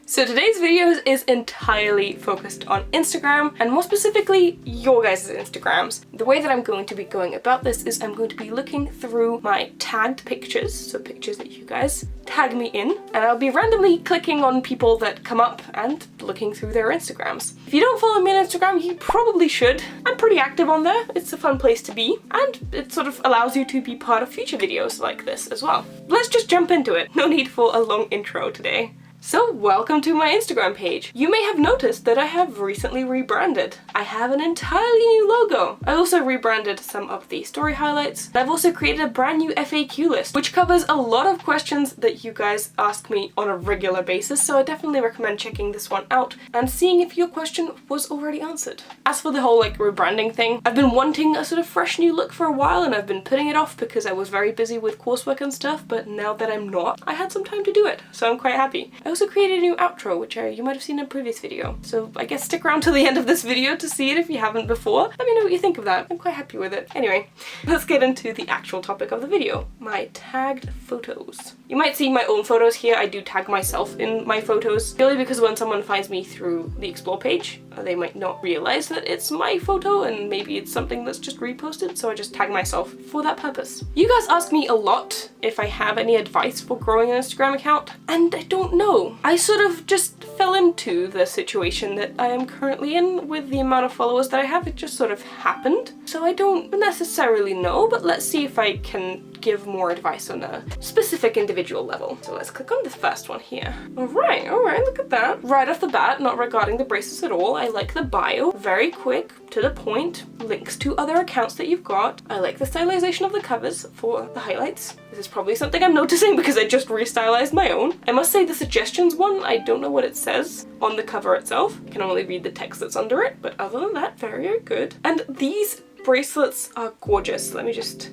So today's video is entirely focused on Instagram, and more specifically your guys' Instagrams. The way that I'm going to be going about this is I'm going to be looking through my tagged pictures, so pictures that you guys tag me in, and I'll be randomly clicking on people that come up and looking through their Instagrams. If you don't follow me on Instagram, you probably should. I'm pretty active on there. It's a fun place to be, and it sort of allows you to be part of future videos like this as well. Let's just jump into it. No need for a long intro today. So welcome to my Instagram page. You may have noticed that I have recently rebranded. I have an entirely new logo. I also rebranded some of the story highlights. I've also created a brand new FAQ list, which covers a lot of questions that you guys ask me on a regular basis, so I definitely recommend checking this one out and seeing if your question was already answered. As for the whole rebranding thing, I've been wanting a sort of fresh new look for a while, and I've been putting it off because I was very busy with coursework and stuff, but now that I'm not, I had some time to do it, so I'm quite happy. I also created a new outro, which you might have seen in a previous video, so I guess stick around till the end of this video to see it if you haven't before. Let me know what you think of that. I'm quite happy with it. Anyway, let's get into the actual topic of the video, my tagged photos. You might see my own photos here. I do tag myself in my photos, purely because when someone finds me through the explore page, they might not realize that it's my photo and maybe it's something that's just reposted, so I just tag myself for that purpose. You guys ask me a lot if I have any advice for growing an Instagram account, and I don't know. I sort of just fell into the situation that I am currently in with the amount of followers that I have. It just sort of happened. So I don't necessarily know, but let's see if I can give more advice on a specific individual level. So let's click on the first one here. All right, look at that. Right off the bat, not regarding the bracelets at all. I like the bio, very quick, to the point, links to other accounts that you've got. I like the stylization of the covers for the highlights. This is probably something I'm noticing because I just restylized my own. I must say the suggestions one, I don't know what it says on the cover itself. I can only read the text that's under it, but other than that, very good. And these bracelets are gorgeous. Let me just,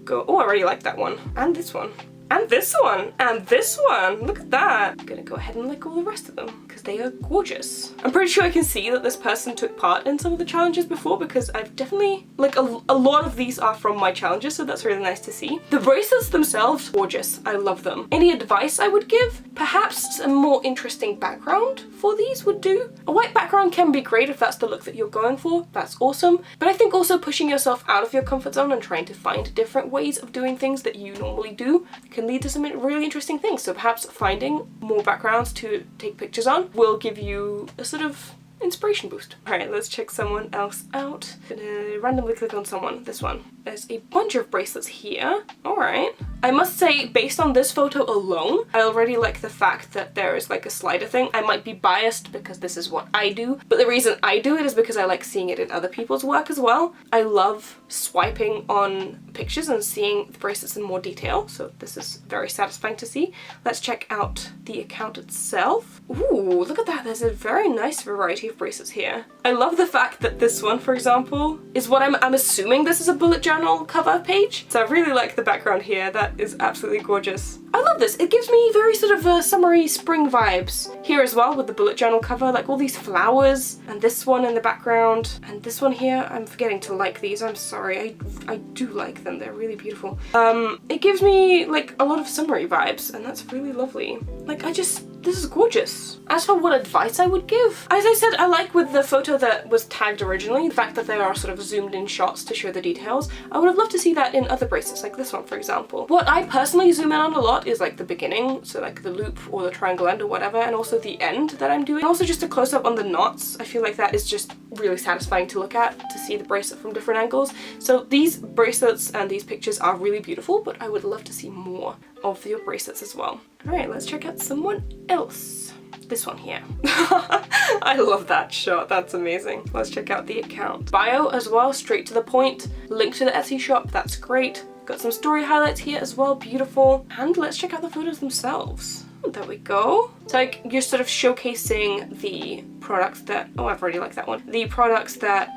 go. Oh, I already like that one. And this one. And this one. And this one. Look at that. I'm gonna go ahead and like all the rest of them because they are gorgeous. I'm pretty sure I can see that this person took part in some of the challenges before because I've definitely, a lot of these are from my challenges, so that's really nice to see. The bracelets themselves, gorgeous. I love them. Any advice I would give? Perhaps a more interesting background for these would do. A white background can be great if that's the look that you're going for. That's awesome. But I think also pushing yourself out of your comfort zone and trying to find different ways of doing things that you normally do can lead to some really interesting things. So perhaps finding more backgrounds to take pictures on will give you a sort of inspiration boost. Alright, let's check someone else out. I'm gonna randomly click on someone. This one. There's a bunch of bracelets here. Alright. I must say, based on this photo alone, I already like the fact that there is a slider thing. I might be biased because this is what I do, but the reason I do it is because I like seeing it in other people's work as well. I love swiping on pictures and seeing the bracelets in more detail, so this is very satisfying to see. Let's check out the account itself. Ooh, look at that. There's a very nice variety of bracelets here. I love the fact that this one, for example, is what I'm assuming this is a bullet journal cover page. So I really like the background here. That is absolutely gorgeous. I love this. It gives me very sort of summery spring vibes here as well with the bullet journal cover, like all these flowers, and this one in the background, and this one here. I'm forgetting to like these. I'm sorry. I do like them. They're really beautiful. It gives me a lot of summery vibes, and that's really lovely. This is gorgeous. As for what advice I would give, as I said, I like with the photo that was tagged originally, the fact that there are sort of zoomed in shots to show the details. I would have loved to see that in other bracelets, like this one, for example. What I personally zoom in on a lot is the beginning, so the loop or the triangle end or whatever, and also the end that I'm doing. And also just a close-up on the knots. I feel like that is just really satisfying to look at, to see the bracelet from different angles. So these bracelets and these pictures are really beautiful, but I would love to see more of your bracelets as well. Alright, let's check out someone else. This one here. I love that shot, that's amazing. Let's check out the account. Bio as well, straight to the point. Link to the Etsy shop, that's great. Got some story highlights here as well, beautiful. And let's check out the photos themselves. There we go. So you're sort of showcasing the products that, oh, I've already liked that one. The products that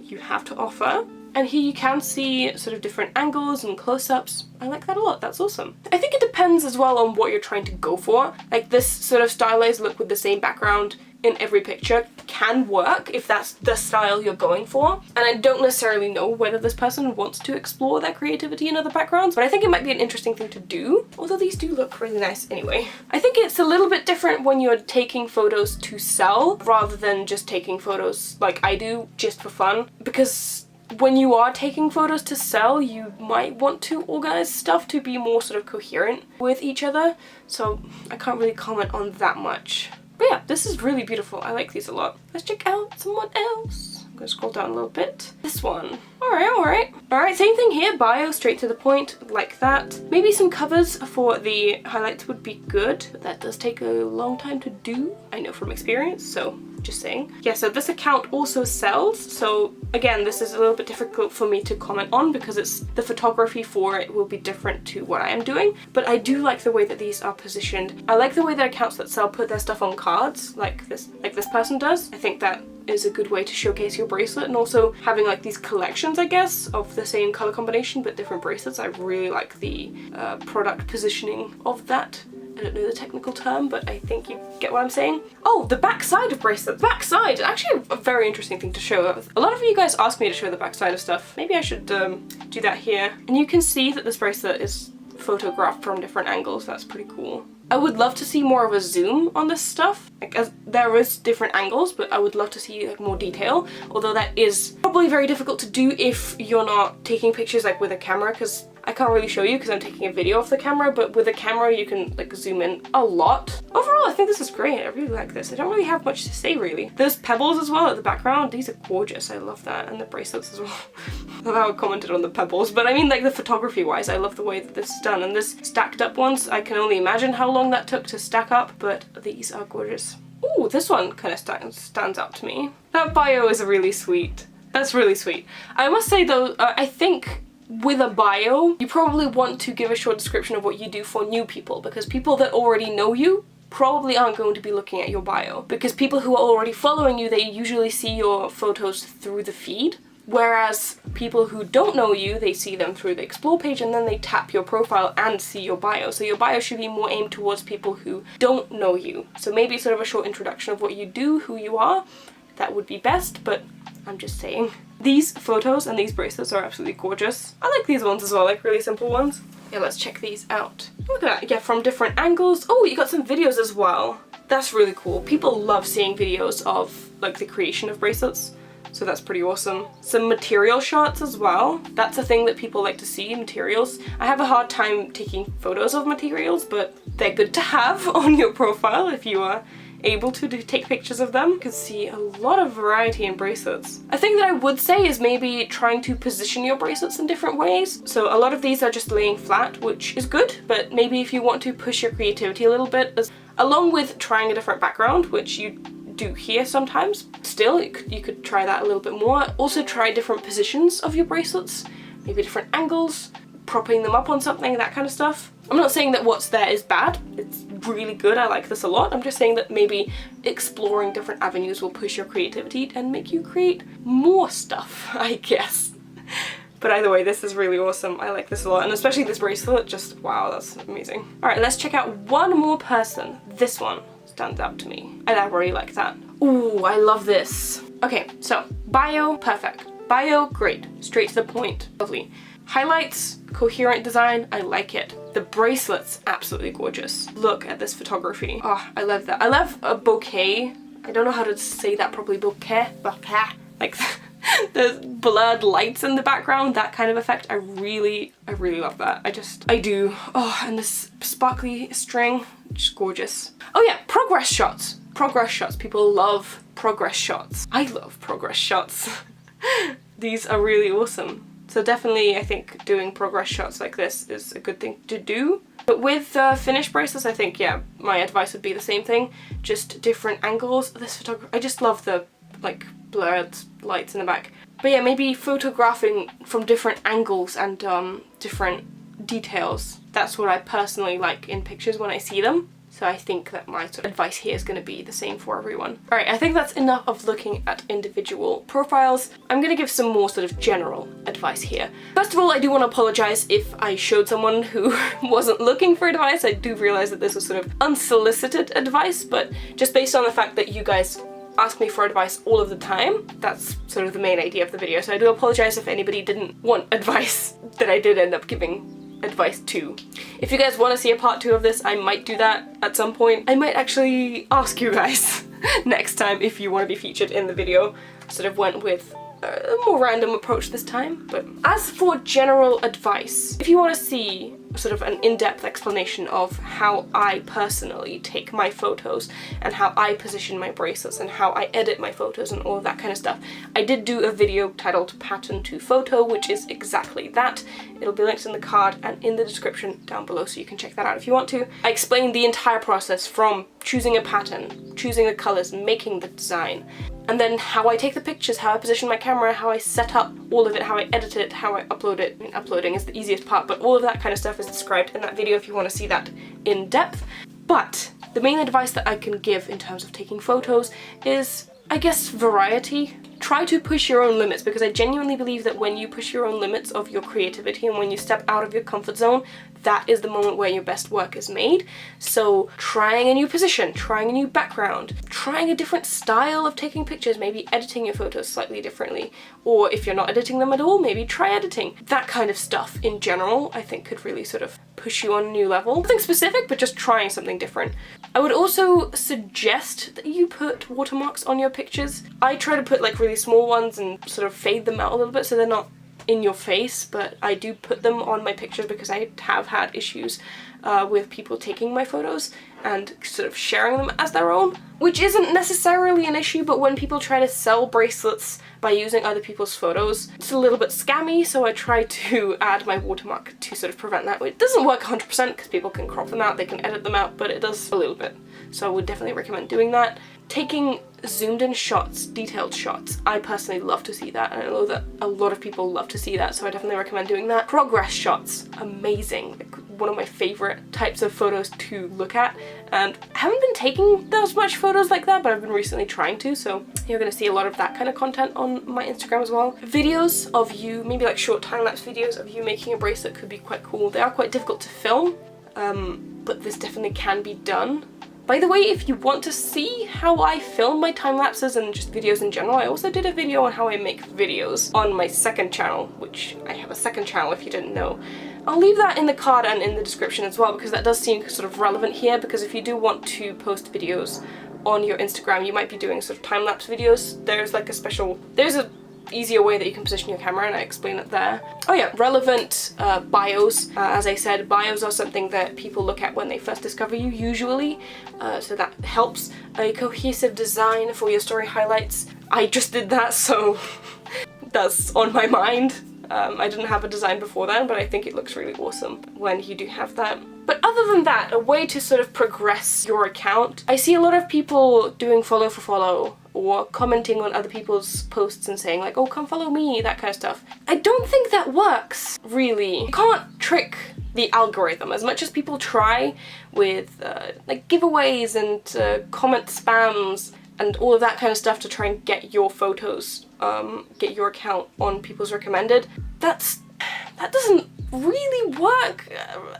you have to offer. And here you can see sort of different angles and close-ups. I like that a lot, that's awesome. I think it depends as well on what you're trying to go for. This sort of stylized look with the same background in every picture can work if that's the style you're going for. And I don't necessarily know whether this person wants to explore their creativity in other backgrounds, but I think it might be an interesting thing to do. Although these do look really nice anyway. I think it's a little bit different when you're taking photos to sell rather than just taking photos like I do just for fun, because when you are taking photos to sell, you might want to organize stuff to be more sort of coherent with each other. So I can't really comment on that much. But yeah, this is really beautiful. I like these a lot. Let's check out someone else. I'm gonna scroll down a little bit. This one. Alright, alright. Alright, same thing here. Bio, straight to the point, like that. Maybe some covers for the highlights would be good, but that does take a long time to do. I know from experience, so just saying. Yeah, so this account also sells, so again, this is a little bit difficult for me to comment on because it's the photography for it will be different to what I am doing, but I do like the way that these are positioned. I like the way that accounts that sell put their stuff on cards, like this person does. I think that is a good way to showcase your bracelet, and also having like these collections, I guess, of the same color combination but different bracelets. I really like the product positioning of that. I don't know the technical term, but I think you get what I'm saying. Oh, the back side of bracelets. Back side! Actually a very interesting thing to show. A lot of you guys ask me to show the back side of stuff. Maybe I should do that here. And you can see that this bracelet is photographed from different angles. That's pretty cool. I would love to see more of a zoom on this stuff. Like, as there is different angles, but I would love to see like more detail. Although that is probably very difficult to do if you're not taking pictures like with a camera, because I can't really show you because I'm taking a video off the camera, but with a camera you can like zoom in a lot. Overall, I think this is great. I really like this. I don't really have much to say really. There's pebbles as well at the background. These are gorgeous. I love that. And the bracelets as well. I love how I commented on the pebbles, but I mean like the photography wise, I love the way that this is done. And this stacked up ones, I can only imagine how long that took to stack up, but these are gorgeous. Ooh, this one kind of stands out to me. That bio is really sweet. That's really sweet. I must say though, I think with a bio, you probably want to give a short description of what you do for new people, because people that already know you probably aren't going to be looking at your bio, because people who are already following you, they usually see your photos through the feed, whereas people who don't know you, they see them through the explore page and then they tap your profile and see your bio. So your bio should be more aimed towards people who don't know you. So maybe sort of a short introduction of what you do, who you are, that would be best, but I'm just saying. These photos and these bracelets are absolutely gorgeous. I like these ones as well, like really simple ones. Yeah, let's check these out. Look at that, yeah, from different angles. Oh, you got some videos as well. That's really cool. People love seeing videos of like the creation of bracelets, so that's pretty awesome. Some material shots as well. That's a thing that people like to see, materials. I have a hard time taking photos of materials, but they're good to have on your profile if you are able to take pictures of them. You can see a lot of variety in bracelets. A thing that I would say is maybe trying to position your bracelets in different ways. So a lot of these are just laying flat, which is good, but maybe if you want to push your creativity a little bit, along with trying a different background, which you do here sometimes, still you could try that a little bit more. Also try different positions of your bracelets, maybe different angles, propping them up on something, that kind of stuff. I'm not saying that what's there is bad, it's really good, I like this a lot. I'm just saying that maybe exploring different avenues will push your creativity and make you create more stuff, I guess. But either way, this is really awesome. I like this a lot, and especially this bracelet, just wow, that's amazing. Alright, let's check out one more person. This one stands out to me, and I really like that. Ooh, I love this. Okay, so bio, perfect. Bio, great. Straight to the point, lovely. Highlights, coherent design, I like it. The bracelets, absolutely gorgeous. Look at this photography. Oh, I love that. I love a bouquet. I don't know how to say that properly. Bouquet. Like the blurred lights in the background, that kind of effect. I really love that. I do. Oh, and this sparkly string, just gorgeous. Oh yeah, progress shots. Progress shots. People love progress shots. I love progress shots. These are really awesome. So definitely I think doing progress shots like this is a good thing to do. But with finished bracelets, I think, yeah, my advice would be the same thing. Just different angles. This photography, I just love the like blurred lights in the back. But yeah, maybe photographing from different angles and different details. That's what I personally like in pictures when I see them. So I think that my sort of advice here is going to be the same for everyone. Alright, I think that's enough of looking at individual profiles. I'm going to give some more sort of general advice here. First of all, I do want to apologise if I showed someone who wasn't looking for advice. I do realise that this was sort of unsolicited advice, but just based on the fact that you guys ask me for advice all of the time, that's sort of the main idea of the video. So I do apologise if anybody didn't want advice that I did end up giving advice to. If you guys want to see a part 2 of this, I might do that at some point. I might actually ask you guys next time if you want to be featured in the video. Sort of went with a more random approach this time. But as for general advice, if you want to see sort of an in-depth explanation of how I personally take my photos and how I position my bracelets and how I edit my photos and all of that kind of stuff, I did do a video titled Pattern to Photo, which is exactly that. It'll be linked in the card and in the description down below, so you can check that out if you want to. I explained the entire process from choosing a pattern, choosing the colors, making the design, and then how I take the pictures, how I position my camera, how I set up all of it, how I edit it, how I upload it. I mean, uploading is the easiest part, but all of that kind of stuff is described in that video if you want to see that in depth. But the main advice that I can give in terms of taking photos is, I guess, variety. Try to push your own limits, because I genuinely believe that when you push your own limits of your creativity and when you step out of your comfort zone, that is the moment where your best work is made. So trying a new position, trying a new background, trying a different style of taking pictures, maybe editing your photos slightly differently, or if you're not editing them at all, maybe try editing. That kind of stuff in general, I think could really sort of push you on a new level. Nothing specific, but just trying something different. I would also suggest that you put watermarks on your pictures. I try to put like really small ones and sort of fade them out a little bit so they're not in your face, but I do put them on my pictures because I have had issues with people taking my photos and sort of sharing them as their own, which isn't necessarily an issue, but when people try to sell bracelets by using other people's photos, it's a little bit scammy, so I try to add my watermark to sort of prevent that. It doesn't work 100% because people can crop them out, they can edit them out, but it does a little bit. So I would definitely recommend doing that. Taking zoomed in shots, detailed shots, I personally love to see that, and I know that a lot of people love to see that, so I definitely recommend doing that. Progress shots, amazing. Like, one of my favorite types of photos to look at, and I haven't been taking as much photos like that, but I've been recently trying to, so you're gonna see a lot of that kind of content on my Instagram as well. Videos of you, maybe like short time-lapse videos of you making a bracelet could be quite cool. They are quite difficult to film, but this definitely can be done. By the way, if you want to see how I film my time-lapses and just videos in general, I also did a video on how I make videos on my second channel, which I have a second channel if you didn't know. I'll leave that in the card and in the description as well, because that does seem sort of relevant here, because if you do want to post videos on your Instagram, you might be doing sort of time-lapse videos. There's like there's a easier way that you can position your camera, and I explain it there. Oh yeah, relevant bios. As I said, bios are something that people look at when they first discover you, usually, so that helps. A cohesive design for your story highlights. I just did that, so that's on my mind. I didn't have a design before then, but I think it looks really awesome when you do have that. But other than that, a way to sort of progress your account, I see a lot of people doing follow for follow, or commenting on other people's posts and saying like, oh, come follow me, that kind of stuff. I don't think that works, really. You can't trick the algorithm as much as people try with like giveaways and comment spams and all of that kind of stuff to try and get your photos, get your account on people's recommended. That doesn't really work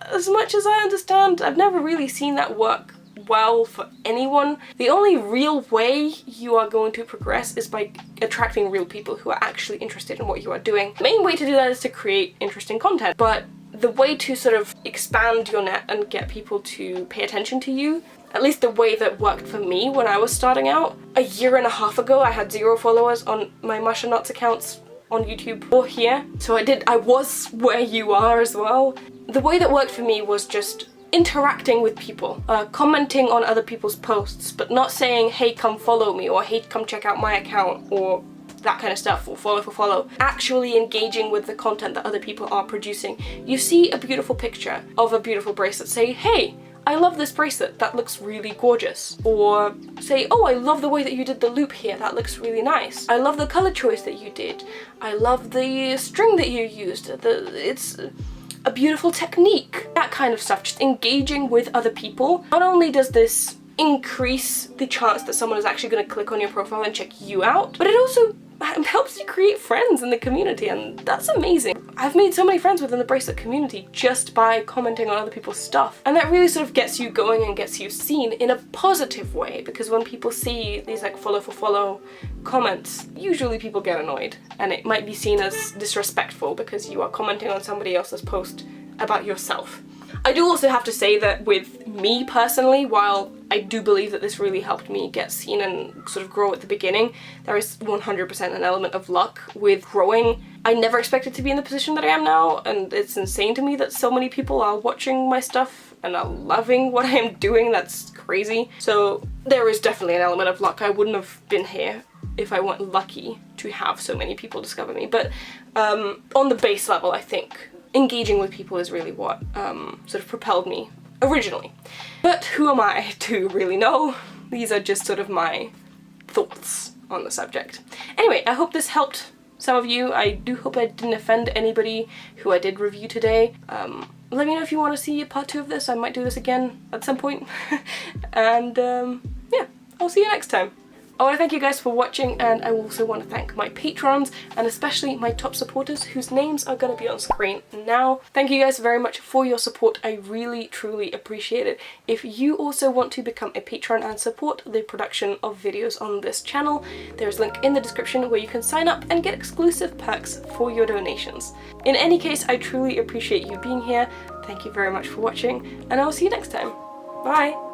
as much as I understand. I've never really seen that work well for anyone. The only real way you are going to progress is by attracting real people who are actually interested in what you are doing. The main way to do that is to create interesting content, but the way to sort of expand your net and get people to pay attention to you, at least the way that worked for me when I was starting out, a year and a half ago I had 0 followers on my Masha Nuts accounts on YouTube or here, so I was where you are as well. The way that worked for me was just interacting with people, commenting on other people's posts, but not saying, hey, come follow me, or hey, come check out my account, or that kind of stuff, or follow for follow. Actually engaging with the content that other people are producing. You see a beautiful picture of a beautiful bracelet, say, hey, I love this bracelet, that looks really gorgeous. Or say, oh, I love the way that you did the loop here, that looks really nice. I love the color choice that you did. I love the string that you used. a beautiful technique, that kind of stuff, just engaging with other people. Not only does this increase the chance that someone is actually going to click on your profile and check you out, but it also helps you create friends in the community, and that's amazing. I've made so many friends within the bracelet community just by commenting on other people's stuff, and that really sort of gets you going and gets you seen in a positive way, because when people see these like follow for follow comments, usually people get annoyed and it might be seen as disrespectful because you are commenting on somebody else's post about yourself. I do also have to say that with me personally, while I do believe that this really helped me get seen and sort of grow at the beginning, there is 100% an element of luck with growing. I never expected to be in the position that I am now, and it's insane to me that so many people are watching my stuff and are loving what I am doing. That's crazy. So there is definitely an element of luck. I wouldn't have been here if I weren't lucky to have so many people discover me. But on the base level, I think engaging with people is really what sort of propelled me originally. But who am I to really know? These are just sort of my thoughts on the subject. Anyway, I hope this helped some of you. I do hope I didn't offend anybody who I did review today. Let me know if you want to see a part 2 of this. I might do this again at some point. And yeah, I'll see you next time. I want to thank you guys for watching, and I also want to thank my patrons and especially my top supporters whose names are going to be on screen now. Thank you guys very much for your support. I really truly appreciate it. If you also want to become a patron and support the production of videos on this channel, there's a link in the description where you can sign up and get exclusive perks for your donations. In any case, I truly appreciate you being here. Thank you very much for watching, and I'll see you next time. Bye!